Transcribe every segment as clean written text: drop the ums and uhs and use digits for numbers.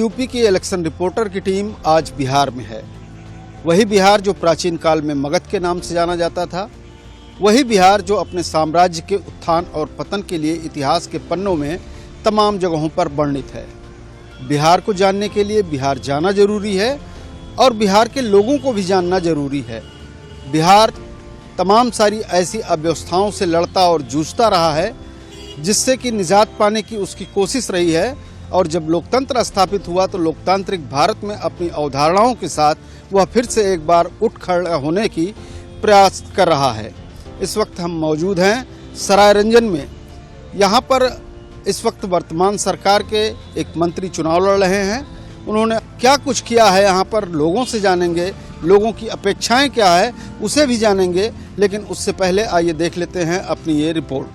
UP की election reporter की team आज बिहार में है। वही बिहार जो प्राचीन काल में मगध के नाम से जाना जाता था, वही बिहार जो अपने साम्राज्य के उत्थान और पतन के लिए इतिहास के पन्नों में तमाम जगहों पर वर्णित है। बिहार को जानने के लिए बिहार जाना जरूरी है और बिहार के लोगों को भी जानना जरूरी है। बिहार तमाम सारी ऐसी अव्यवस्थाओं से लड़ता और जूझता रहा है जिससे कि निजात पाने की उसकी कोशिश रही है, और जब लोकतंत्र स्थापित हुआ तो लोकतांत्रिक भारत में अपनी अवधारणाओं के साथ वह फिर से एक बार उठ खड़ा होने की प्रयास कर रहा है। इस वक्त हम मौजूद हैं सरायरंजन में। यहाँ पर इस वक्त वर्तमान सरकार के एक मंत्री चुनाव लड़ रहे हैं। उन्होंने क्या कुछ किया है यहाँ पर लोगों से जानेंगे, लोगों की अपेक्षाएं क्या है उसे भी जानेंगे, लेकिन उससे पहले आइए देख लेते हैं अपनी ये रिपोर्ट।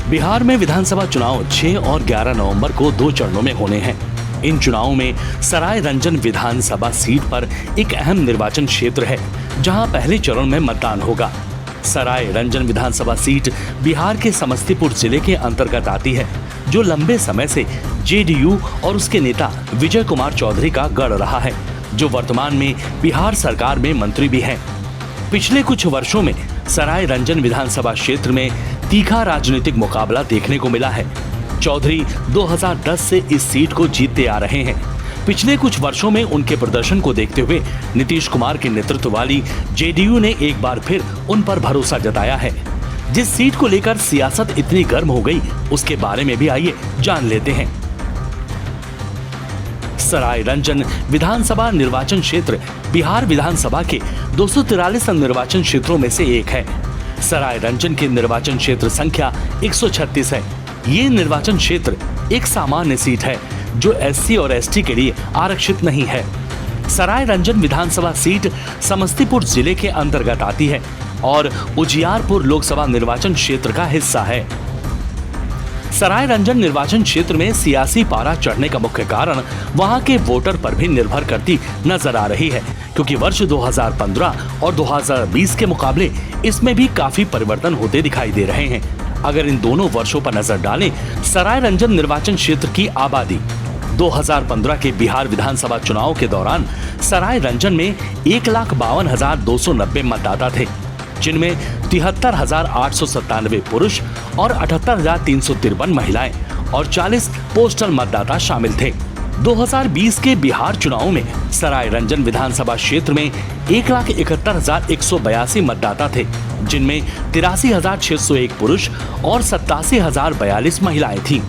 बिहार में विधानसभा चुनाव 6 और 11 नवंबर को 2 चरणों में होने हैं। इन चुनावों में सरायरंजन विधानसभा सीट पर एक अहम निर्वाचन क्षेत्र है, जहां पहले चरण में मतदान होगा। सरायरंजन विधानसभा सीट बिहार के समस्तीपुर जिले के अंतर्गत आती है, जो लंबे समय से जेडीयू और उसके नेता विजय कुमार चौधरी का गढ़ रहा है, जो वर्तमान में बिहार सरकार में मंत्री भी हैं। पिछले कुछ वर्षों में सरायरंजन विधानसभा क्षेत्र में तीखा राजनीतिक मुकाबला देखने को मिला है। चौधरी 2010 से इस सीट को जीतते आ रहे हैं। पिछले कुछ वर्षों में उनके प्रदर्शन को देखते हुए नीतीश कुमार के नेतृत्व वाली जेडीयू ने एक बार फिर उन पर भरोसा जताया है। जिस सीट को लेकर सियासत इतनी गर्म हो गई, उसके बारे में भी आइए जान लेते हैं। सरायरंजन विधानसभा निर्वाचन क्षेत्र बिहार विधानसभा के 243 निर्वाचन क्षेत्रों में से एक है। सरायरंजन के निर्वाचन क्षेत्र संख्या 136 है। ये निर्वाचन क्षेत्र एक सामान्य सीट है जो एससी और एसटी के लिए आरक्षित नहीं है। सरायरंजन विधानसभा सीट समस्तीपुर जिले के अंतर्गत आती है और उजियारपुर लोकसभा निर्वाचन क्षेत्र का हिस्सा है। सरायरंजन निर्वाचन क्षेत्र में सियासी पारा चढ़ने का मुख्य कारण वहां के वोटर पर भी निर्भर करती नजर आ रही है, क्योंकि वर्ष 2015 और 2020 के मुकाबले इसमें भी काफी परिवर्तन होते दिखाई दे रहे हैं। अगर इन दोनों वर्षों पर नजर डालें, सरायरंजन निर्वाचन क्षेत्र की आबादी 2015 के बिहार विधानसभा चुनाव के दौरान सरायरंजन में 1,52,290 मतदाता थे, जिनमें 73,897 पुरुष और 78,353 महिलाएं और 40 पोस्टल मतदाता शामिल थे। 2020 के बिहार चुनाव में सरायरंजन विधानसभा क्षेत्र में 1,71,182 मतदाता थे, जिनमें 83,601 पुरुष और 87,042 महिलाएं थीं।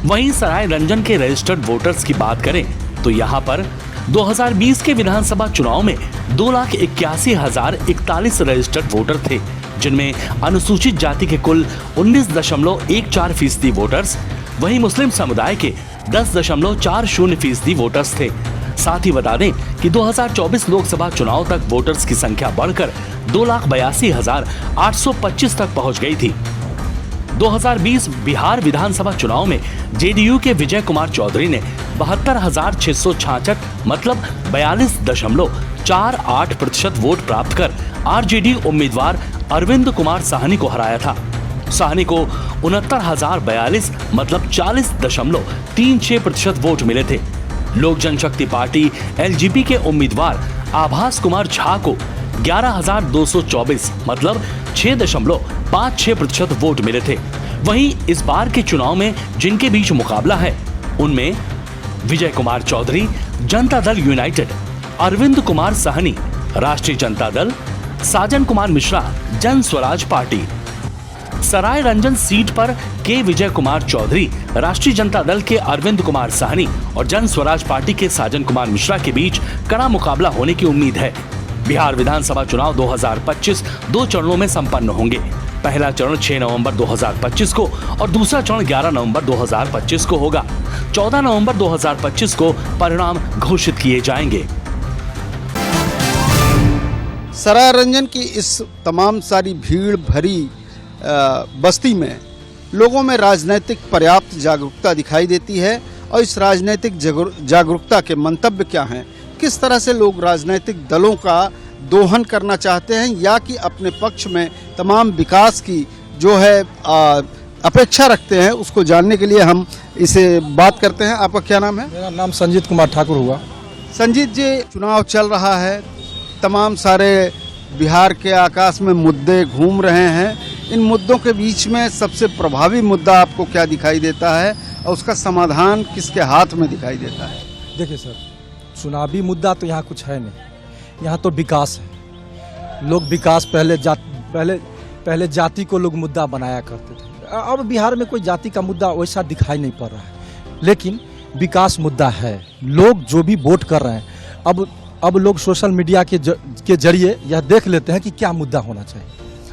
वहीं सरायरंजन के रजिस्टर्ड वोटर्स की बात करें तो यहां पर 2020 के विधानसभा चुनाव में 2,81,041 रजिस्टर्ड वोटर थे, जिनमें अनुसूचित जाति के कुल 19.14% वोटर्स, वहीं मुस्लिम समुदाय के 10.40% वोटर्स थे। साथ ही बता दें कि 2024 लोकसभा चुनाव तक वोटर्स की संख्या बढ़कर 2,82,825 तक पहुंच गई थी। 2020 बिहार विधानसभा चुनाव में जेडीयू के विजय कुमार चौधरी ने 72,666 मतलब 42.48% वोट प्राप्त कर आरजेडी उम्मीदवार अरविंद कुमार साहनी को हराया था। साहनी को 69,042 मतलब 40.36% वोट मिले थे। लोक जनशक्ति पार्टी एलजेपी के उम्मीदवार आभास कुमार झा को 11,224 मतलब 6.56% वोट मिले थे। वहीं इस बार के चुनाव में जिनके बीच मुकाबला है, उनमें विजय कुमार चौधरी जनता दल यूनाइटेड, अरविंद कुमार साहनी राष्ट्रीय जनता दल, साजन कुमार मिश्रा जन स्वराज पार्टी। सरायरंजन सीट पर के विजय कुमार चौधरी राष्ट्रीय जनता दल के अरविंद कुमार साहनी और जन स्वराज पार्टी के साजन कुमार मिश्रा के बीच कड़ा मुकाबला होने की उम्मीद है। बिहार विधानसभा चुनाव 2025 2 चरणों में संपन्न होंगे। पहला चरण 6 नवंबर 2025 को और दूसरा चरण 11 नवंबर 2025 को होगा। 14 नवंबर 2025 को परिणाम घोषित किए जाएंगे। सरायरंजन की इस तमाम सारी भीड़ भरी बस्ती में लोगों में राजनीतिक पर्याप्त जागरूकता दिखाई देती है, और इस राजनीतिक जागरूकता के मंतव्य क्या हैं, किस तरह से लोग राजनीतिक दलों का दोहन करना चाहते हैं या कि अपने पक्ष में तमाम विकास की जो है अपेक्षा रखते हैं, उसको जानने के लिए हम इसे बात करते हैं। आपका क्या नाम है? मेरा नाम संजीत कुमार ठाकुर हुआ। संजीत जी, चुनाव चल रहा है, तमाम सारे बिहार के आकाश में मुद्दे घूम रहे हैं। इन मुद्दों के बीच में सबसे प्रभावी मुद्दा आपको क्या दिखाई देता है और उसका समाधान किसके हाथ में दिखाई देता है? देखिए सर, चुनावी मुद्दा तो यहाँ कुछ है नहीं, यहाँ तो विकास है। लोग विकास पहले जाति को लोग मुद्दा बनाया करते थे। अब बिहार में कोई जाति का मुद्दा वैसा दिखाई नहीं पड़ रहा है, लेकिन विकास मुद्दा है। लोग जो भी वोट कर रहे हैं, अब लोग सोशल मीडिया के जरिए यह देख लेते हैं कि क्या मुद्दा होना चाहिए।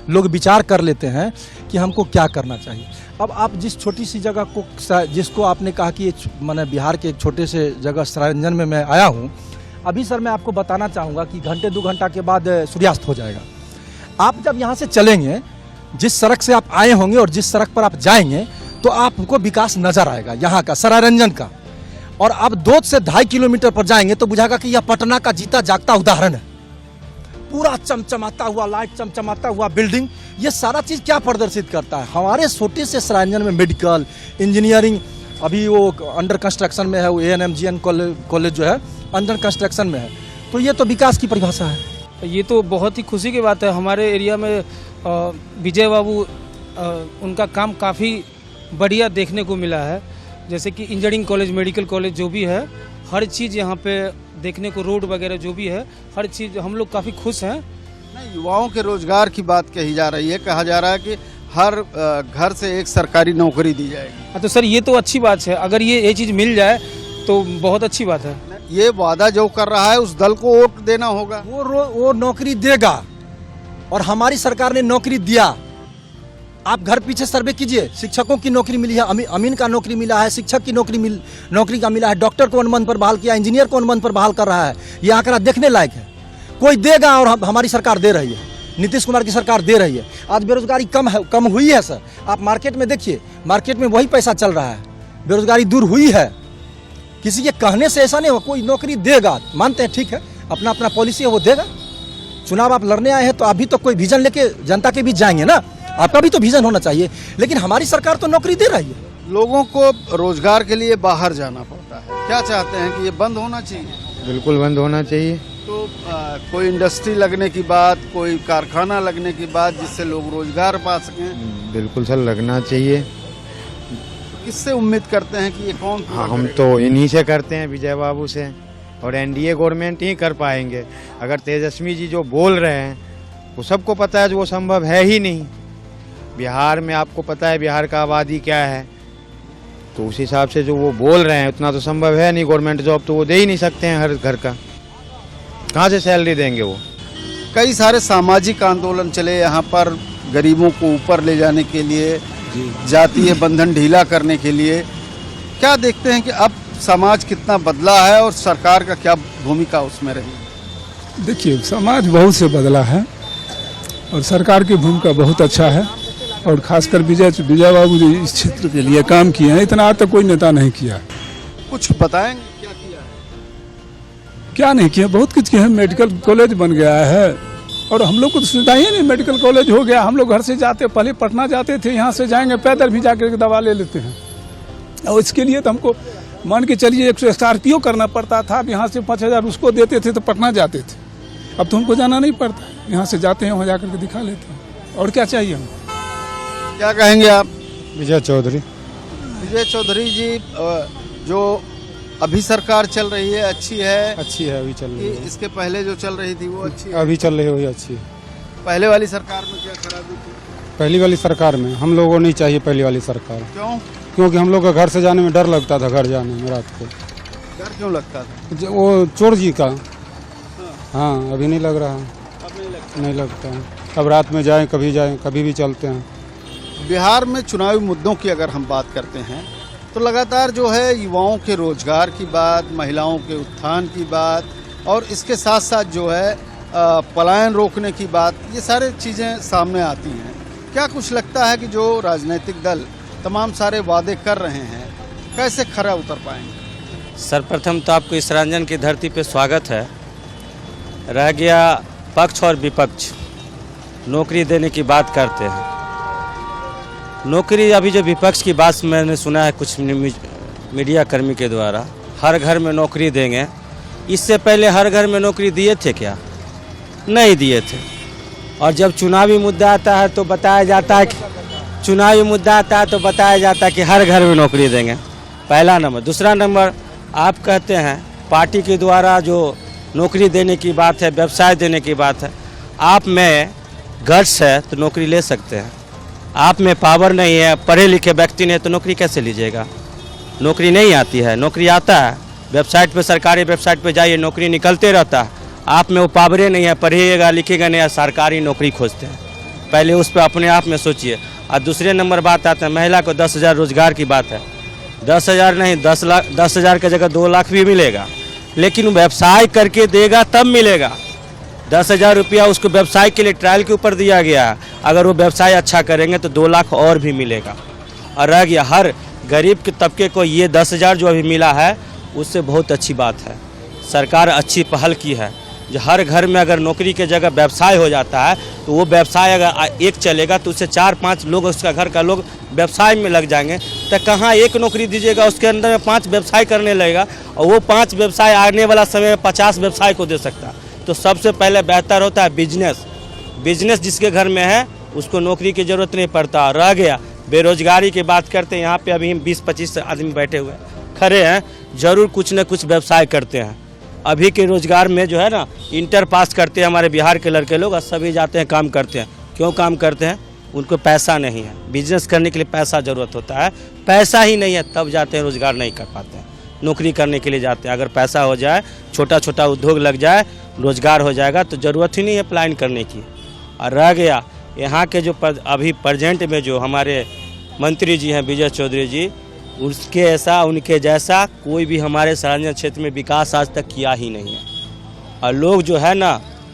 लोग विचार कर लेते हैं कि हमको क्या करना चाहिए। अब आप जिस छोटी सी जगह को, जिसको आपने कहा कि मैंने बिहार के एक छोटे से जगह सरायरंजन में मैं आया हूँ, अभी सर मैं आपको बताना चाहूँगा कि घंटे 2 घंटा के बाद सूर्यास्त हो जाएगा। आप जब यहाँ से चलेंगे, जिस सड़क से आप आए होंगे और जिस सड़क पर आप जाएंगे, तो आपको विकास नजर आएगा यहाँ का, सरायरंजन का। और आप 2 से 2.5 किलोमीटर पर जाएंगे तो बुझाएगा कि यह पटना का जीता जागता उदाहरण है। पूरा चमचमाता हुआ लाइट, चमचमाता हुआ बिल्डिंग, ये सारा चीज क्या प्रदर्शित करता है? हमारे छोटे से सरायरंजन में मेडिकल, इंजीनियरिंग, अभी वो अंडर कंस्ट्रक्शन में है, वो ANMGN कॉलेज जो है अंडर कंस्ट्रक्शन में है। तो ये तो विकास की परिभाषा है। ये तो बहुत ही खुशी की बात है। हमारे एरिया में विजय बाबू, उनका काम काफ़ी बढ़िया देखने को मिला है। जैसे कि इंजीनियरिंग कॉलेज, मेडिकल कॉलेज जो भी है, हर चीज़ यहाँ पे देखने को, रोड वगैरह जो भी है, हर चीज़ हम लोग काफ़ी खुश हैं। युवाओं के रोजगार की बात कही जा रही है, कहा जा रहा है कि हर घर से एक सरकारी नौकरी दी जाएगी। तो सर ये तो अच्छी बात है, अगर ये चीज़ मिल जाए तो बहुत अच्छी बात है। ये वादा जो कर रहा है उस दल को वोट देना होगा। वो नौकरी देगा और हमारी सरकार ने नौकरी दिया। आप घर पीछे सर्वे कीजिए, शिक्षकों की नौकरी मिली है, अमीन का नौकरी मिला है, शिक्षक की नौकरी का मिला है, डॉक्टर को अनुबंध पर बहाल किया, इंजीनियर को अनुबंध पर बहाल कर रहा है। ये आंकड़ा देखने लायक है। कोई देगा और हमारी सरकार दे रही है, नीतीश कुमार की सरकार दे रही है। आज बेरोजगारी कम हुई है सर। आप मार्केट में देखिए, मार्केट में वही पैसा चल रहा है, बेरोजगारी दूर हुई है। किसी के कहने से ऐसा नहीं हो, कोई नौकरी देगा, मानते हैं, ठीक है, अपना अपना पॉलिसी है, वो देगा। चुनाव आप लड़ने आए हैं तो अभी तो कोई विजन लेके जनता के बीच जाएंगे ना, आपका भी तो विजन होना चाहिए। लेकिन हमारी सरकार तो नौकरी दे रही है। लोगों को रोजगार के लिए बाहर जाना पड़ता है, क्या चाहते हैं कि ये बंद होना चाहिए? बिल्कुल बंद होना चाहिए। तो कोई इंडस्ट्री लगने की बात, कोई कारखाना लगने की बात, जिससे लोग रोजगार पा सकें। बिल्कुल सर, लगना चाहिए। किससे उम्मीद करते हैं कि ये कौन? हम तो इन्हीं से करते हैं, विजय बाबू से, और NDA गवर्नमेंट ही कर पाएंगे। अगर तेजस्वी जी जो बोल रहे हैं वो सबको पता है वो संभव है ही नहीं। बिहार में आपको पता है बिहार का आबादी क्या है, तो उस हिसाब से जो वो बोल रहे हैं उतना तो संभव है नहीं। गवर्नमेंट जॉब तो वो दे ही नहीं सकते हैं, हर घर का कहाँ से सैलरी देंगे वो। कई सारे सामाजिक आंदोलन चले यहाँ पर, गरीबों को ऊपर ले जाने के लिए, जातीय बंधन ढीला करने के लिए। क्या देखते हैं कि अब समाज कितना बदला है और सरकार का क्या भूमिका उसमें रही? देखिए, समाज बहुत से बदला है और सरकार की भूमिका बहुत अच्छा है। और खासकर विजय बाबू जी इस क्षेत्र के लिए काम किए हैं, इतना आज तक कोई नेता नहीं किया। कुछ बताएंगे क्या किया है? क्या नहीं किया, बहुत कुछ किया है। मेडिकल कॉलेज बन गया है और हम लोग को तो सुविधा ही नहीं, मेडिकल कॉलेज हो गया। हम लोग घर से जाते, पहले पटना जाते थे, यहाँ से जाएंगे पैदल भी जाकर दवा ले लेते हैं। और इसके लिए तो हमको मान के चलिए 100 स्कॉर्पियो करना पड़ता था। अब यहाँ से 5000 उसको देते थे तो पटना जाते थे। अब तो हमको जाना नहीं पड़ता, यहाँ से जाते हैं, वहाँ जाकर के दिखा लेते हैं। और क्या चाहिए हमको? क्या कहेंगे आप? विजय चौधरी। विजय चौधरी जी, जो अभी सरकार चल रही है अच्छी है? अच्छी है, अभी चल रही है। इसके पहले जो चल रही थी वो अच्छी है? अभी चल रही है वही अच्छी है। पहले वाली सरकार में क्या खराबी थी? पहली वाली सरकार में हम लोगों को नहीं चाहिए पहली वाली सरकार। क्यों? क्योंकि हम लोग का घर से जाने में डर लगता था, घर जाने में रात को। डर क्यों लगता था? वो चोर जी का। हाँ, अभी नहीं लग रहा। अब नहीं लगता है। अब रात में जाएं, कभी भी चलते हैं। बिहार में चुनावी मुद्दों की अगर हम बात करते हैं तो लगातार जो है युवाओं के रोजगार की बात, महिलाओं के उत्थान की बात और इसके साथ साथ जो है पलायन रोकने की बात, ये सारी चीज़ें सामने आती हैं। क्या कुछ लगता है कि जो राजनीतिक दल तमाम सारे वादे कर रहे हैं कैसे खरा उतर पाएंगे? सर्वप्रथम तो आपको इस रंजन की धरती पे स्वागत है। रह गया पक्ष और विपक्ष नौकरी देने की बात करते हैं। नौकरी अभी जो विपक्ष की बात मैंने सुना है कुछ मीडिया कर्मी के द्वारा, हर घर में नौकरी देंगे। इससे पहले हर घर में नौकरी दिए थे क्या? नहीं दिए थे। और जब चुनावी मुद्दा आता है तो बताया जाता है कि हर घर में नौकरी देंगे। पहला नंबर। दूसरा नंबर, आप कहते हैं पार्टी के द्वारा जो नौकरी देने की बात है, व्यवसाय देने की बात है। आप में गट्स है तो नौकरी ले सकते हैं, आप में पावर नहीं है, पढ़े लिखे व्यक्ति ने तो नौकरी कैसे लीजिएगा? नौकरी नहीं आती है, नौकरी आता है। वेबसाइट पे, सरकारी वेबसाइट पे जाइए, नौकरी निकलते रहता है। आप में वो पावरे नहीं है, पढ़िएगा लिखिएगा नहीं, सरकारी नौकरी खोजते हैं। पहले उस पर अपने आप में सोचिए। और दूसरे नंबर बात आता है महिला को 10,000 रोजगार की बात है। 10,000 नहीं, 10,000 की जगह 2 लाख भी मिलेगा, लेकिन व्यवसाय करके देगा तब मिलेगा। 10,000 रुपया उसको व्यवसाय के लिए ट्रायल के ऊपर दिया गया है। अगर वो व्यवसाय अच्छा करेंगे तो 2 लाख और भी मिलेगा। और रह गया हर गरीब के तबके को ये 10,000 जो अभी मिला है, उससे बहुत अच्छी बात है। सरकार अच्छी पहल की है। जो हर घर में अगर नौकरी के जगह व्यवसाय हो जाता है तो वो व्यवसाय अगर एक चलेगा तो उससे 4-5 लोग, उसका घर का लोग व्यवसाय में लग जाएंगे। तो कहाँ एक नौकरी दीजिएगा, उसके अंदर में 5 व्यवसाय करने लगेगा, और वो 5 व्यवसाय आने वाला समय में 50 व्यवसाय को दे सकता है। तो सबसे पहले बेहतर होता है बिजनेस जिसके घर में है उसको नौकरी की ज़रूरत नहीं पड़ता। रह गया बेरोजगारी की बात करते हैं, यहाँ पे अभी 20-25 आदमी बैठे हुए खड़े हैं, ज़रूर कुछ न कुछ व्यवसाय करते हैं। अभी के रोजगार में जो है ना, इंटर पास करते हैं हमारे बिहार के लड़के लोग, और सभी जाते हैं काम करते हैं। क्यों काम करते हैं? उनको पैसा नहीं है। बिजनेस करने के लिए पैसा ज़रूरत होता है, पैसा ही नहीं है तब जाते हैं, रोजगार नहीं कर पाते हैं, नौकरी करने के लिए जाते हैं। अगर पैसा हो जाए, छोटा छोटा उद्योग लग जाए, रोजगार हो जाएगा तो ज़रूरत ही नहीं है प्लान करने की। और रह गया यहाँ के जो अभी प्रेजेंट में जो हमारे मंत्री जी हैं विजय चौधरी जी, उसके ऐसा उनके जैसा कोई भी हमारे सार्वजनिक क्षेत्र में विकास आज तक किया ही नहीं है। और लोग जो है ना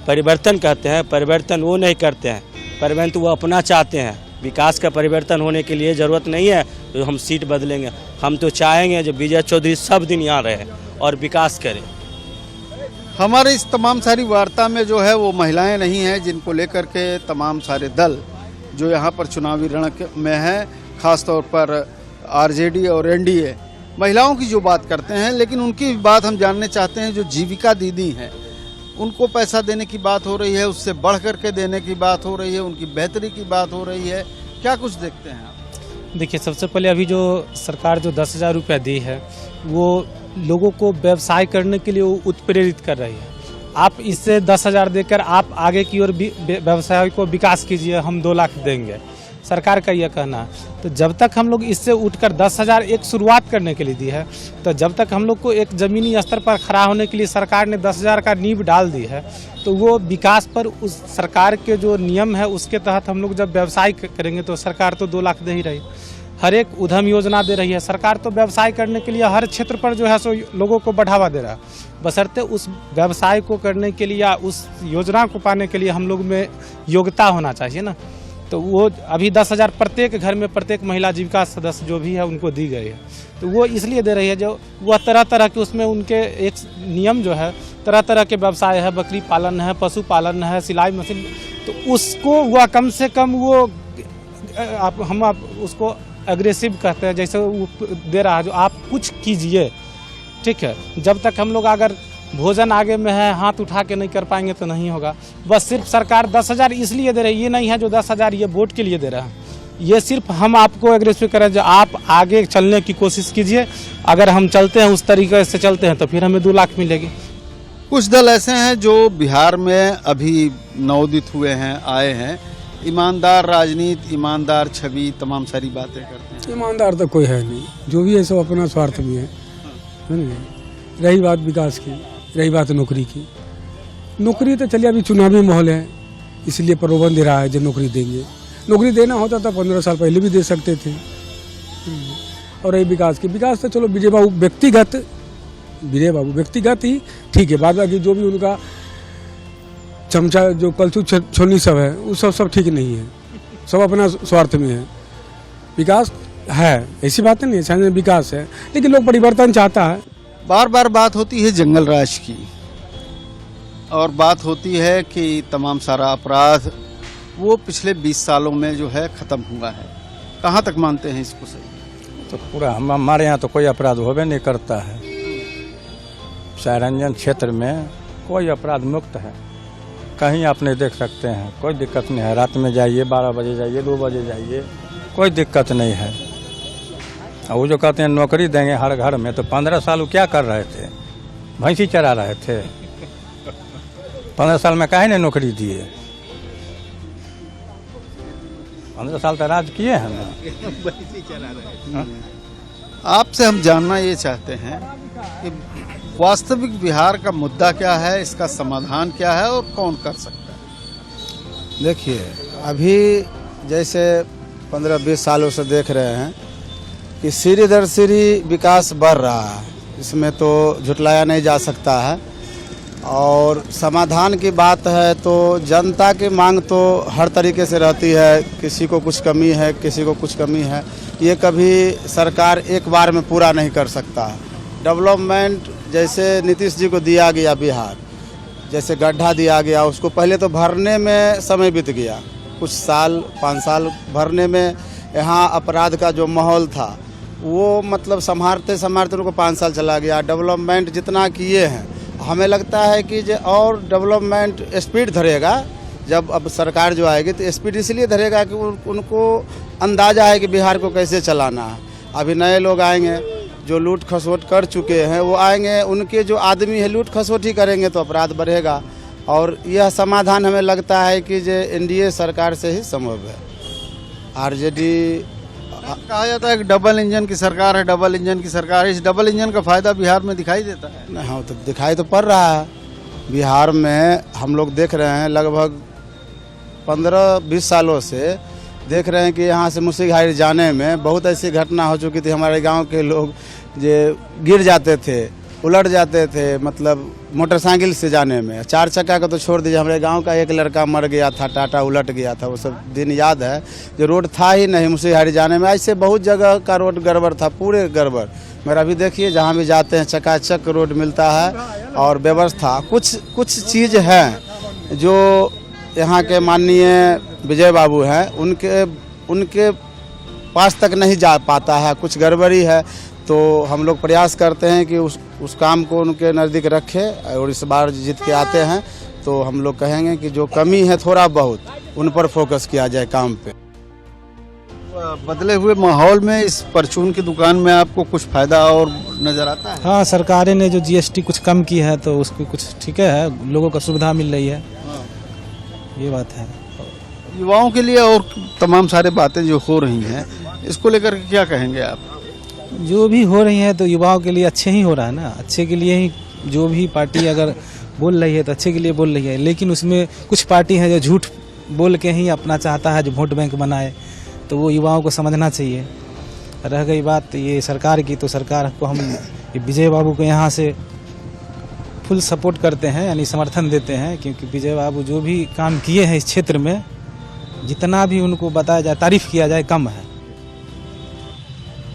परिवर्तन कहते हैं, परिवर्तन वो नहीं करते हैं, परिवर्तन वो अपना चाहते हैं। विकास का परिवर्तन होने के लिए ज़रूरत नहीं है तो हम सीट बदलेंगे। हम तो चाहेंगे जो विजय चौधरी सब दिन यहाँ रहे और विकास करें। हमारे इस तमाम सारी वार्ता में जो है वो महिलाएं नहीं हैं, जिनको लेकर के तमाम सारे दल जो यहाँ पर चुनावी रण में हैं, ख़ासतौर पर आरजेडी और एनडीए महिलाओं की जो बात करते हैं। लेकिन उनकी बात हम जानने चाहते हैं, जो जीविका दीदी हैं उनको पैसा देने की बात हो रही है, उससे बढ़ कर के देने की बात हो रही है, उनकी बेहतरी की बात हो रही है, क्या कुछ देखते हैं आप? देखिए, सबसे पहले अभी जो सरकार जो 10,000 रुपया दी है वो लोगों को व्यवसाय करने के लिए उत्प्रेरित कर रही है। आप इससे 10,000 देकर आप आगे की ओर व्यवसाय को विकास कीजिए, हम 2 लाख देंगे, सरकार का यह कहना है। तो जब तक हम लोग इससे उठकर 10,000 एक शुरुआत करने के लिए दी है, तो जब तक हम लोग को एक ज़मीनी स्तर पर खड़ा होने के लिए सरकार ने 10,000 का नींव डाल दी है, तो वो विकास पर उस सरकार के जो नियम है उसके तहत हम लोग जब व्यवसाय करेंगे तो सरकार तो 2 लाख दे ही रही। हर एक उद्यम योजना दे रही है सरकार, तो व्यवसाय करने के लिए हर क्षेत्र पर जो है सो लोगों को बढ़ावा दे रहा है। बशर्ते उस व्यवसाय को करने के लिए या उस योजना को पाने के लिए हम लोग में योग्यता होना चाहिए ना। तो वो अभी 10,000 प्रत्येक घर में प्रत्येक महिला जीविका सदस्य जो भी है उनको दी गई है। तो वो इसलिए दे रही है जो वह तरह तरह के उसमें उनके एक नियम जो है, तरह तरह के व्यवसाय है, बकरी पालन है, पशु पालन है, सिलाई मशीन, तो उसको वह कम से कम वो हम उसको एग्रेसिव कहते हैं, जैसे वो दे रहा है जो आप कुछ कीजिए, ठीक है। जब तक हम लोग अगर भोजन आगे में है, हाथ उठा के नहीं कर पाएंगे तो नहीं होगा। बस सिर्फ सरकार 10,000 इसलिए दे रही है, ये नहीं है जो 10,000 ये वोट के लिए दे रहा है। ये सिर्फ हम आपको एग्रेसिव करें जो आप आगे चलने की कोशिश कीजिए, अगर हम चलते हैं उस तरीके से चलते हैं तो फिर हमें 2 लाख मिलेगी। कुछ दल ऐसे हैं जो बिहार में अभी नवोदित हुए हैं, आए हैं, ईमानदार राजनीति, ईमानदार छवि, तमाम सारी बातें करते हैं। ईमानदार तो कोई है नहीं, जो भी है सब अपना स्वार्थ भी है ना। रही बात विकास की, रही बात नौकरी की, नौकरी तो चलिए अभी चुनावी माहौल है इसलिए प्रलोभन दे रहा है जो नौकरी देंगे। नौकरी देना होता था 15 साल पहले भी दे सकते थे। और रही विकास की, विकास तो चलो विजय बाबू व्यक्तिगत ही ठीक है, बाद बाकी जो भी उनका चमचा जो कलछू छोलनी सब है वो सब ठीक नहीं है, सब अपना स्वार्थ में है। विकास है, ऐसी बात नहीं है, विकास है, लेकिन लोग परिवर्तन चाहता है। बार बार बात होती है जंगल राज की। और बात होती है कि तमाम सारा अपराध वो पिछले 20 सालों में जो है ख़त्म हुआ है। कहाँ तक मानते हैं इसको सही? तो पूरा हमारे यहाँ तो कोई अपराध होबे नहीं करता है। सरायरंजन क्षेत्र में कोई अपराध मुक्त है, कहीं आप नहीं देख सकते हैं, कोई दिक्कत नहीं है। रात में जाइए, 12 बजे जाइए, 2 बजे जाइए, कोई दिक्कत नहीं है। और वो जो कहते हैं नौकरी देंगे हर घर में, तो 15 साल वो क्या कर रहे थे? भैंसी चरा रहे थे। 15 साल में काहे ने नौकरी दिए? 15 साल तो राज किए हैं ना। आपसे हम जानना ये चाहते हैं कि वास्तविक बिहार का मुद्दा क्या है, इसका समाधान क्या है और कौन कर सकता है? देखिए, अभी जैसे 15-20 सालों से देख रहे हैं कि सीढ़ी दर सीढ़ी विकास बढ़ रहा है, इसमें तो झुटलाया नहीं जा सकता है। और समाधान की बात है तो जनता की मांग तो हर तरीके से रहती है, किसी को कुछ कमी है, किसी को कुछ कमी है, ये कभी सरकार एक बार में पूरा नहीं कर सकता है। डेवलपमेंट जैसे नीतीश जी को दिया गया बिहार, जैसे गड्ढा दिया गया, उसको पहले तो भरने में समय बीत गया, कुछ साल 5 साल भरने में। यहाँ अपराध का जो माहौल था वो मतलब संभालते संभालते उनको 5 साल चला गया। डेवलपमेंट जितना किए हैं, हमें लगता है कि जो और डेवलपमेंट स्पीड धरेगा, जब अब सरकार जो आएगी तो स्पीड इसलिए धरेगा कि उनको अंदाज़ा है कि बिहार को कैसे चलाना है। अभी नए लोग आएंगे जो लूट खसोट कर चुके हैं, वो आएंगे, उनके जो आदमी है लूट खसोट ही करेंगे तो अपराध बढ़ेगा। और यह समाधान हमें लगता है कि जो एनडीए सरकार से ही संभव है। आरजेडी कहा जाता है कि डबल इंजन की सरकार है, डबल इंजन की सरकार है। इस डबल इंजन का फायदा बिहार में दिखाई देता है? हाँ, तो दिखाई तो पड़ रहा है। बिहार में हम लोग देख रहे हैं लगभग 15-20 सालों से देख रहे हैं कि यहाँ से मुसीघाट जाने में बहुत ऐसी घटना हो चुकी थी। हमारे गांव के लोग जो गिर जाते थे, उलट जाते थे, मतलब मोटरसाइकिल से जाने में। 4 चक्का का तो छोड़ दीजिए, हमारे गांव का एक लड़का मर गया था, टाटा उलट गया था। वो सब दिन याद है, जो रोड था ही नहीं मुसीघाट जाने में। ऐसे बहुत जगह का रोड गड़बड़ था, पूरे गड़बड़। मगर अभी देखिए जहाँ भी जाते हैं चकाचक रोड मिलता है और व्यवस्था। कुछ चीज़ है जो यहाँ के माननीय विजय बाबू हैं, उनके पास तक नहीं जा पाता है, कुछ गड़बड़ी है। तो हम लोग प्रयास करते हैं कि उस काम को उनके नज़दीक रखें। और इस बार जीत के आते हैं तो हम लोग कहेंगे कि जो कमी है थोड़ा बहुत उन पर फोकस किया जाए काम पे। बदले हुए माहौल में इस परचून की दुकान में आपको कुछ फायदा और नजर आता है? हाँ, सरकारें ने जो जीएसटी कुछ कम की है तो उसको कुछ ठीक है, लोगों को सुविधा मिल रही है। ये बात है। युवाओं के लिए और तमाम सारे बातें जो हो रही हैं, इसको लेकर के क्या कहेंगे आप? जो भी हो रही है तो युवाओं के लिए अच्छे ही हो रहा है ना, अच्छे के लिए ही। जो भी पार्टी अगर बोल रही है तो अच्छे के लिए बोल रही है, लेकिन उसमें कुछ पार्टी है जो झूठ बोल के ही अपना चाहता है जो वोट बैंक बनाए, तो वो युवाओं को समझना चाहिए। रह गई बात ये सरकार की, तो सरकार को हम विजय बाबू को यहाँ से फुल सपोर्ट करते हैं, यानी समर्थन देते हैं, क्योंकि विजय बाबू जो भी काम किए हैं इस क्षेत्र में, जितना भी उनको बताया जाए, तारीफ किया जाए, कम है।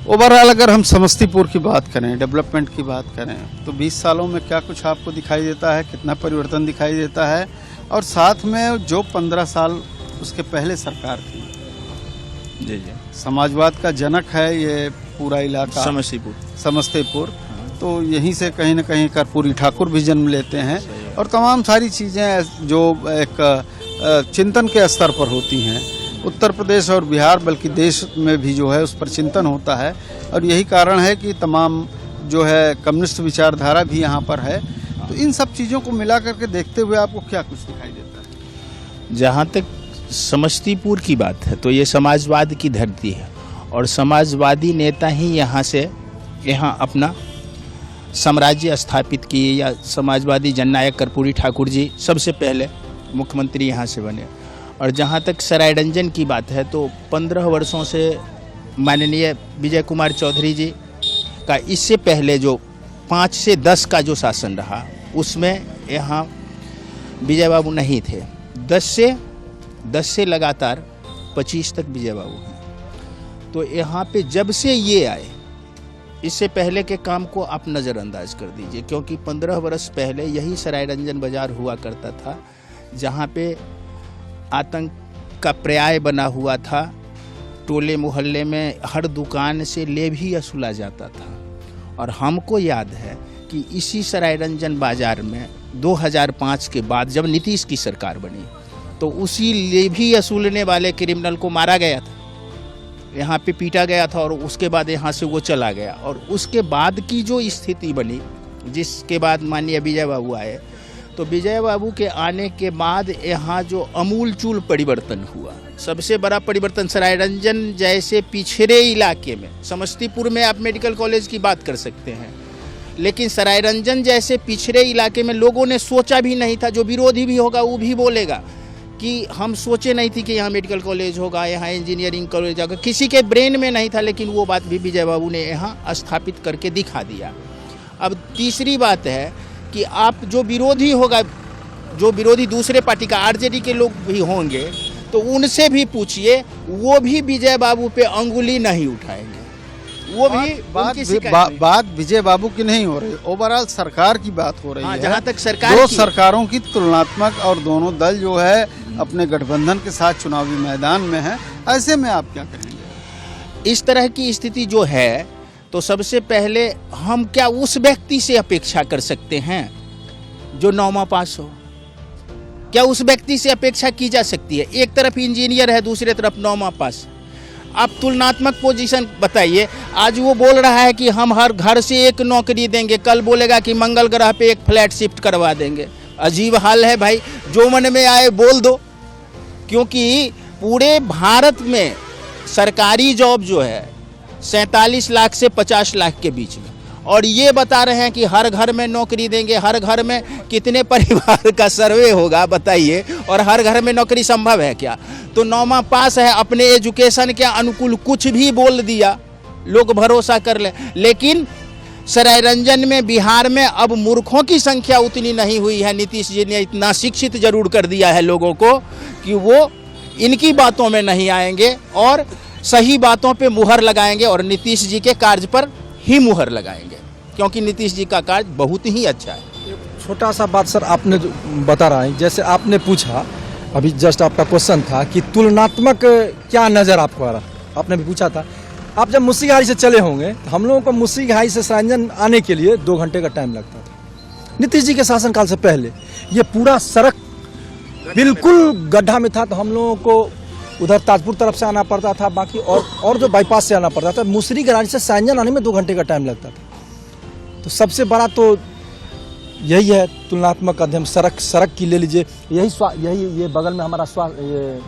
ओवरऑल अगर हम समस्तीपुर की बात करें, डेवलपमेंट की बात करें, तो 20 सालों में क्या कुछ आपको दिखाई देता है? कितना परिवर्तन दिखाई देता है? और साथ में जो 15 साल उसके पहले सरकार थी, जी, समाजवाद का जनक है ये पूरा इलाका समस्तीपुर, तो यहीं से कहीं न कहीं कर्पूरी ठाकुर भी जन्म लेते हैं। और तमाम सारी चीज़ें जो एक चिंतन के स्तर पर होती हैं, उत्तर प्रदेश और बिहार बल्कि देश में भी जो है उस पर चिंतन होता है। और यही कारण है कि तमाम जो है कम्युनिस्ट विचारधारा भी यहाँ पर है। तो इन सब चीज़ों को मिला करके देखते हुए आपको क्या कुछ दिखाई देता है? जहाँ तक समस्तीपुर की बात है तो ये समाजवाद की धरती है और समाजवादी नेता ही यहाँ अपना साम्राज्य स्थापित किए। या समाजवादी जननायक कर्पूरी ठाकुर जी सबसे पहले मुख्यमंत्री यहाँ से बने। और जहाँ तक सरायरंजन की बात है तो 15 वर्षों से माननीय विजय कुमार चौधरी जी का इससे पहले जो 5 से 10 का जो शासन रहा उसमें यहाँ विजय बाबू नहीं थे। 10 से लगातार 25 तक विजय बाबू हैं। तो यहाँ पे जब से ये आए इससे पहले के काम को आप नज़रअंदाज कर दीजिए, क्योंकि 15 वर्ष पहले यही सराय रंजन बाजार हुआ करता था, जहाँ पे आतंक का पर्याय बना हुआ था। टोले मोहल्ले में हर दुकान से ले भी वसूला जाता था। और हमको याद है कि इसी सराय रंजन बाजार में 2005 के बाद जब नीतीश की सरकार बनी तो उसी ले भी वसूलने वाले क्रिमिनल को मारा गया था, यहाँ पे पीटा गया था, और उसके बाद यहाँ से वो चला गया। और उसके बाद की जो स्थिति बनी, जिसके बाद माननीय विजय बाबू आए, तो विजय बाबू के आने के बाद यहाँ जो अमूलचूल परिवर्तन हुआ, सबसे बड़ा परिवर्तन सराय रंजन जैसे पिछड़े इलाके में, समस्तीपुर में आप मेडिकल कॉलेज की बात कर सकते हैं, लेकिन सराय रंजन जैसे पिछड़े इलाके में लोगों ने सोचा भी नहीं था। जो विरोधी भी होगा वो भी बोलेगा कि हम सोचे नहीं थी कि यहाँ मेडिकल कॉलेज होगा, यहाँ इंजीनियरिंग कॉलेज होगा, किसी के ब्रेन में नहीं था, लेकिन वो बात भी विजय बाबू ने यहाँ स्थापित करके दिखा दिया। अब तीसरी बात है कि आप जो विरोधी होगा, जो विरोधी दूसरे पार्टी का आरजेडी के लोग भी होंगे, तो उनसे भी पूछिए, वो भी विजय बाबू पे अंगुली नहीं उठाएंगे। वो भी बात विजय बाबू की नहीं हो रही, ओवरऑल सरकार की बात हो रही है। जहाँ तक सरकार दो सरकारों की तुलनात्मक, और दोनों दल जो है अपने गठबंधन के साथ चुनावी मैदान में है, ऐसे में आप क्या कहेंगे? इस तरह की स्थिति जो है, तो सबसे पहले हम क्या उस व्यक्ति से अपेक्षा कर सकते हैं जो 9वां पास हो? क्या उस व्यक्ति से अपेक्षा की जा सकती है? एक तरफ इंजीनियर है, दूसरे तरफ 9वां पास। आप तुलनात्मक पोजीशन बताइए। आज वो बोल रहा है कि हम हर घर से एक नौकरी देंगे, कल बोलेगा कि मंगल ग्रह पे एक फ्लैट शिफ्ट करवा देंगे। अजीब हाल है भाई, जो मन में आए बोल दो, क्योंकि पूरे भारत में सरकारी जॉब जो है 47 लाख से 50 लाख के बीच में, और ये बता रहे हैं कि हर घर में नौकरी देंगे। हर घर में कितने परिवार का सर्वे होगा बताइए, और हर घर में नौकरी संभव है क्या? तो 9वां पास है, अपने एजुकेशन के अनुकूल कुछ भी बोल दिया, लोग भरोसा कर ले। लेकिन सराय रंजन में, बिहार में अब मूर्खों की संख्या उतनी नहीं हुई है। नीतीश जी ने इतना शिक्षित जरूर कर दिया है लोगों को कि वो इनकी बातों में नहीं आएंगे और सही बातों पे मुहर लगाएंगे, और नीतीश जी के कार्य पर ही मुहर लगाएंगे, क्योंकि नीतीश जी का कार्य बहुत ही अच्छा है। छोटा सा बात सर आपने जो बता रहा है, जैसे आपने पूछा अभी जस्ट आपका क्वेश्चन था कि तुलनात्मक क्या नज़र आपको आ रहा, आपने भी पूछा था। आप जब मुस्सीघाई से चले होंगे तो हम लोगों को मुस्सीघाई से सराय रंजन आने के लिए 2 घंटे का टाइम लगता था। नीतीश जी के शासनकाल से पहले ये पूरा सड़क बिल्कुल गड्ढा में था, तो हम लोगों को उधर ताजपुर तरफ से आना पड़ता था, बाकी और जो बाईपास से आना पड़ता था। मुसरी गराज से सराय रंजन आने में 2 घंटे का टाइम लगता था। तो सबसे बड़ा तो यही है तुलनात्मक अध्ययन। सड़क की ले लीजिए, यही ये बगल में हमारा ये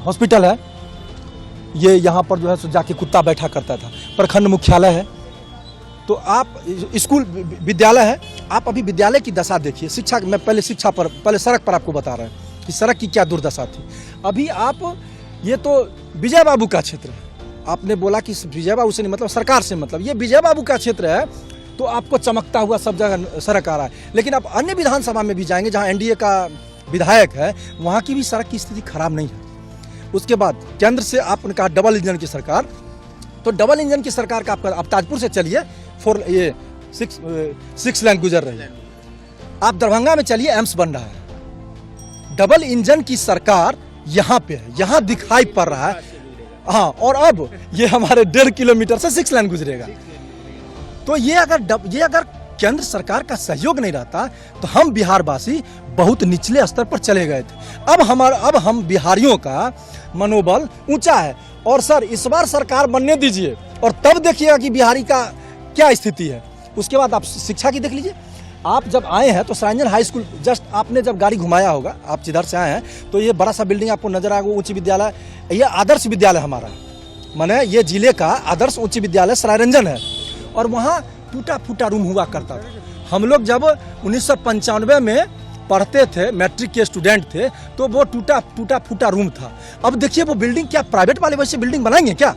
हॉस्पिटल है, ये यहाँ पर जो है सो जाके कुत्ता बैठा करता था। प्रखंड मुख्यालय है, तो आप स्कूल विद्यालय है, आप अभी विद्यालय की दशा देखिए। शिक्षा, मैं पहले सड़क पर आपको बता रहे हैं कि सड़क की क्या दुर्दशा थी। अभी आप, ये तो विजय बाबू का क्षेत्र है, आपने बोला कि विजय बाबू से नहीं मतलब सरकार से मतलब, ये विजय बाबू का क्षेत्र है, तो आपको चमकता हुआ सब जगह सड़क आ रहा है। लेकिन आप अन्य विधानसभा में भी जाएंगे जहां एनडीए का विधायक है, वहां की भी सड़क की स्थिति खराब नहीं है। उसके बाद केंद्र से आपने कहा डबल इंजन की सरकार, तो डबल इंजन की सरकार का आप ताजपुर से चलिए, 6 लाइन गुजर रही है। आप दरभंगा में चलिए, एम्स बन रहा है। डबल इंजन की सरकार यहाँ पे है, यहाँ दिखाई पड़ रहा है। हाँ, और अब ये हमारे 1.5 किलोमीटर से 6 लाइन गुजरेगा। तो ये अगर केंद्र सरकार का सहयोग नहीं रहता तो हम बिहारवासी बहुत निचले स्तर पर चले गए थे। अब हम बिहारियों का मनोबल ऊंचा है। और सर, इस बार सरकार बनने दीजिए और तब देखिएगा कि बिहारी का क्या स्थिति है। उसके बाद आप शिक्षा की देख लीजिए। आप जब आए हैं तो सराय रंजन हाई स्कूल, जस्ट आपने जब गाड़ी घुमाया होगा, आप जिधर से आए हैं, तो ये बड़ा सा बिल्डिंग आपको नजर आएगा, उच्च विद्यालय। ये आदर्श विद्यालय हमारा है, माने ये जिले का आदर्श उच्च विद्यालय सराय रंजन है। और वहाँ टूटा फूटा रूम हुआ करता था। हम लोग जब 1995 में पढ़ते थे, मैट्रिक के स्टूडेंट थे, तो वो टूटा फूटा रूम था। अब देखिए वो बिल्डिंग, क्या प्राइवेट वाले वैसे बिल्डिंग बनाएंगे क्या?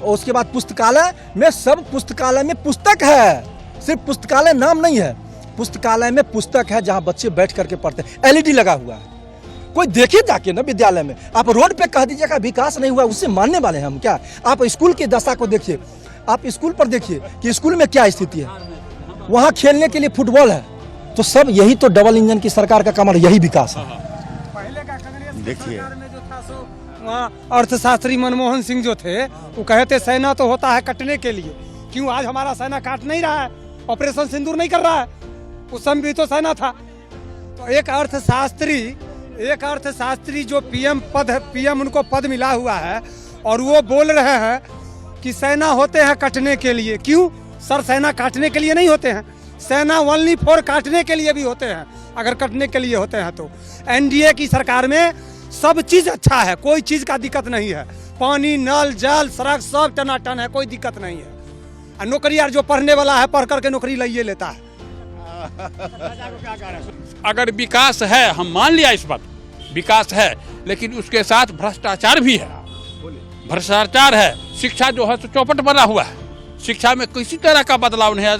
उसके बाद पुस्तकालय में, सब पुस्तकालय में पुस्तक है, सिर्फ पुस्तकालय नाम नहीं है, पुस्तकालय में पुस्तक है जहाँ बच्चे बैठ करके पढ़ते हैं। एलईडी लगा हुआ है, कोई देखे जाके ना विद्यालय में। आप रोड पे कह दीजिएगा विकास नहीं हुआ, उससे मानने वाले हैं हम क्या? आप स्कूल की दशा को देखिए। आप स्कूल पर देखिए कि स्कूल में क्या स्थिति है, वहाँ खेलने के लिए फुटबॉल है। तो सब यही तो डबल इंजन की सरकार का कमर, यही विकास है। देखिए वहाँ अर्थशास्त्री मनमोहन सिंह जो थे वो कहे थे सेना तो होता है कटने के लिए, क्यों आज हमारा सेना काट नहीं रहा है, ऑपरेशन सिंदूर नहीं कर रहा है, उस समय भी तो सेना था। तो एक अर्थशास्त्री जो पीएम उनको पद मिला हुआ है और वो बोल रहे हैं कि सेना होते हैं कटने के लिए। क्यों सर, सेना काटने के लिए नहीं होते हैं, सेना ओनली फॉर काटने के लिए भी होते हैं। अगर कटने के लिए होते हैं तो एनडीए की सरकार में सब चीज अच्छा है, कोई चीज का दिक्कत नहीं है, पानी नल जल सड़क सब टनाटन है, कोई दिक्कत नहीं है। और नौकरी यार जो पढ़ने वाला है पढ़ करके नौकरी ले लेता है। अगर विकास है, हम मान लिया इस बात, विकास है, लेकिन उसके साथ भ्रष्टाचार भी है। भ्रष्टाचार है, शिक्षा जो है तो चौपट बना हुआ है, शिक्षा में किसी तरह का बदलाव नहीं है।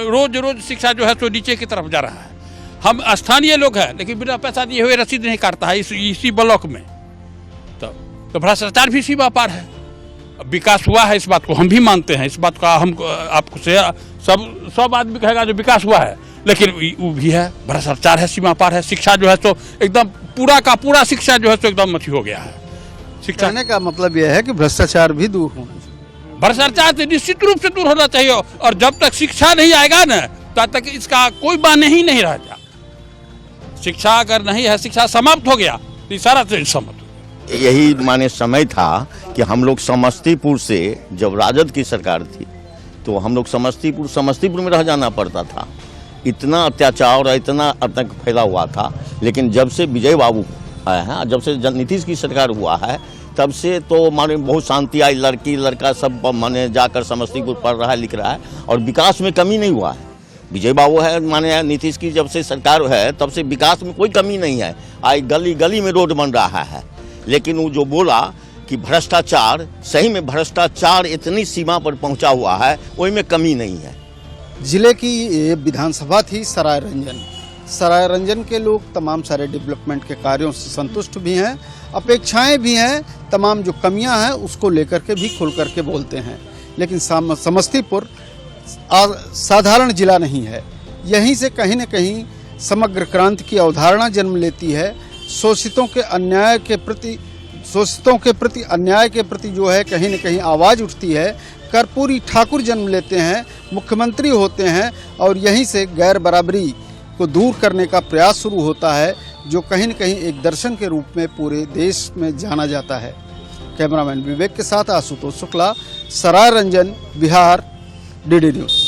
रोज रोज शिक्षा जो है तो नीचे की तरफ जा रहा है। हम स्थानीय लोग हैं लेकिन बिना पैसा दिए हुए रसीद नहीं काटता है इसी ब्लॉक में, तो भ्रष्टाचार भी सीमा पार है। विकास हुआ है, इस बात को हम भी मानते हैं, इस बात का हम आपको से सब आदमी कहेगा जो विकास हुआ है, लेकिन वो भी है, भ्रष्टाचार है, सीमा पार है। शिक्षा जो है तो एकदम पूरा का पूरा शिक्षा जो है तो एकदम मठी हो गया है। शिक्षा कहने का मतलब यह है कि भ्रष्टाचार भी दूर होना चाहिए। भ्रष्टाचार से निश्चित रूप से दूर होना चाहिए, और जब तक शिक्षा नहीं आएगा ना तब तक इसका कोई बहाने ही नहीं रहेगा। शिक्षा अगर नहीं है, शिक्षा समाप्त हो गया तो सारा चीज समाप्त। यही माने समय था कि हम लोग समस्तीपुर से, जब राजद की सरकार थी तो हम लोग समस्तीपुर में रह जाना पड़ता था। इतना अत्याचार और इतना आतंक फैला हुआ था। लेकिन जब से विजय बाबू आए हैं, जब से नीतीश की सरकार हुआ है, तब से तो माने बहुत शांति आई। लड़की लड़का सब माने जाकर समस्तीपुर पढ़ रहा है, लिख रहा है, और विकास में कमी नहीं हुआ है। विजय बाबू है, माने नीतीश की जब से सरकार है तब से विकास में कोई कमी नहीं है। आज गली गली में रोड बन रहा है। लेकिन वो जो बोला कि भ्रष्टाचार, सही में भ्रष्टाचार इतनी सीमा पर पहुंचा हुआ है, वही में कमी नहीं है। जिले की ये विधानसभा थी सराय रंजन। सराय रंजन के लोग तमाम सारे डेवलपमेंट के कार्यों से संतुष्ट भी हैं, अपेक्षाएं भी हैं, तमाम जो कमियां हैं उसको लेकर के भी खुल करके बोलते हैं। लेकिन समस्तीपुर साधारण जिला नहीं है। यहीं से कहीं न कहीं समग्र क्रांति की अवधारणा जन्म लेती है। शोषितों के प्रति अन्याय के प्रति जो है कहीं न कहीं आवाज़ उठती है। कर्पूरी ठाकुर जन्म लेते हैं, मुख्यमंत्री होते हैं, और यहीं से गैर बराबरी को दूर करने का प्रयास शुरू होता है, जो कहीं न कहीं एक दर्शन के रूप में पूरे देश में जाना जाता है। कैमरामैन विवेक के साथ आशुतोष शुक्ला, सराय रंजन, बिहार, डीडी न्यूज़।